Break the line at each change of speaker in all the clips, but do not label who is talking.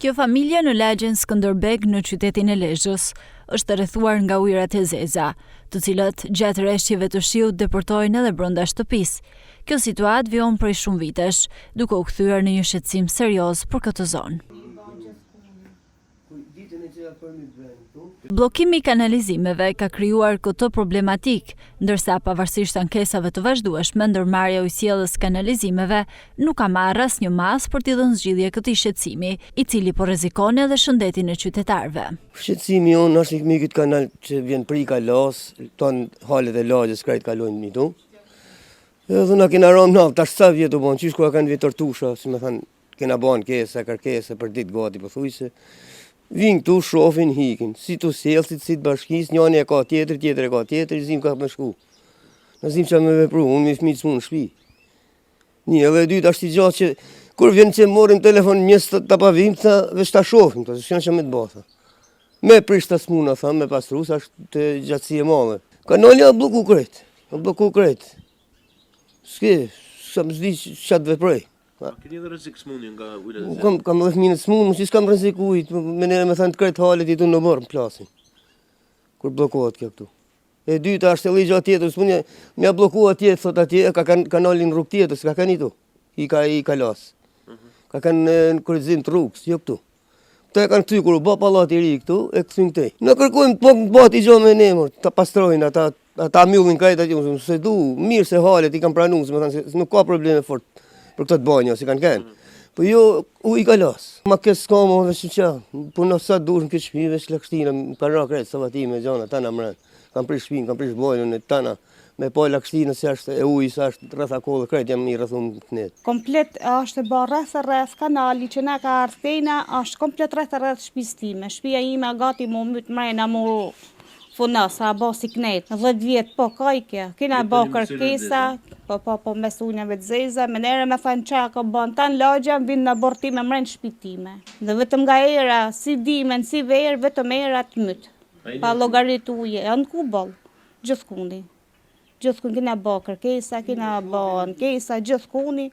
Kjo familje në lagjen Skënderbeg në qytetin e Lezhës është rrethuar nga ujërat e zeza, të cilët gjatë rreshjeve të shiut deportojnë edhe brenda shtëpisë. Kjo situatë vjen prej shumë vitesh, duke u kthyer në një shqetësim serioz për këtë zonë. Bllokimi i kanalizimeve ka krijuar këtë problematik, ndërsa pavarësisht ankesave të vazhdueshme, ndërmarrja e ujësjelljes kanalizimeve nuk ka marrë asnjë mas për t'i dhënë zgjidhje këtij shqetësimi, i cili po rrezikon edhe shëndetin e qytetarëve.
Shqetësimi jonë është me këtë kanal që vjen prika las, ton halet e lagjes krejt kalojnë mitu. Edhe na kena rënë naft, tash sa vjet u bën, çish ku kanë vetë tortusha, si më thënë, kena bën kërkesa për ditë gati pothuajse. Vinë këtu, shofin, hikin, si të sjellësit, si të bashkisë, njëri e ka tjetër, tjetër e ka tjetër, zim ka me shku. Në zim që me vepru, unë me fëmijë s'mund në shtëpi. Një edhe dytë është i gjatë që, kur vjen që morim telefon njës të pavim, veç ta shofim, të shkën që me të bëtha. Me prisht të smuna, me pastrus, është të gjatësi e madhe. Kanalja bloku krejt, S'ke, sa më zdi që të veprej.
Keni edhe rrezik smundje nga ujët e
zezë? Kam edhe fëmijë të smundur, si s'kam rrezik ujit, me nere me thënë të krejt halet i tu në bërë në plasin, kur blokohet kjo këtu. E dyta është e ligja tjetër, s'mundje, mja blokohet tjetër, thot atje, ka kanalin rrug tjetër, s'ka kanë i tu, i ka las. Ka kanë në kryzim të rrugës, jo këtu. Këta e kanë këty, kur u ba pallat i ri këtu, e këthyn këtej. Në kërkojmë të bëti gjo me nemër, ta pastrojnë, ata mjullin krejt atje, se du, mirë se halet i kanë pranu, se me thënë, se nuk ka probleme fort për këtë banjo, si kanë kënë. Po jo, u i ka las. Ma kësë s'kama dhe që qa, po në sa dush në këtë shpi, veç lakështina, më kanë ra kretë, savatime, gjana, tana mërën. Kam prish shpinë, kam prish bojnën e tana, me po lakështina se është e ujë, se është rrëtha kohë dhe kretë, jam i rrëthum të netë.
Komplet është e bërë rreth kanali që na ka ardhtejna, është komplet rreth shpis time. Shpia ime gati mu mytë mrejna mu funasa, bo si knetë. 10 vjetë, po kajke, kina bo kërkesa, po mes unjave të zeza, me nere me thënë qa ka bënë, tanë lagja vinë në bortime mrejnë shpitime. Dhe vetëm nga era, si dimen, si verë, vetëm era të mytë. Pa logarit uje, janë ku bolë, gjithkuni. Gjithkuni kina bo kërkesa, kina bo ankesa, gjithkuni.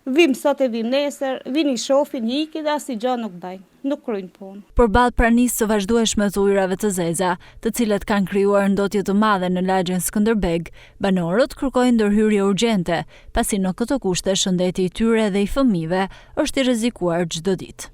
Vim sot e vim nesër, vini shofin, hiki dhe asnjë gjë nuk bëjnë, nuk kryjnë punë.
Përballë pranisë së vazhdueshme të ujërave të zeza, të cilat kanë krijuar ndotje të madhe në lagjen Skënderbeg, banorët kërkojnë ndërhyrje urgjente, pasi në këto kushte shëndeti i tyre dhe i fëmijëve është i rrezikuar çdo ditë.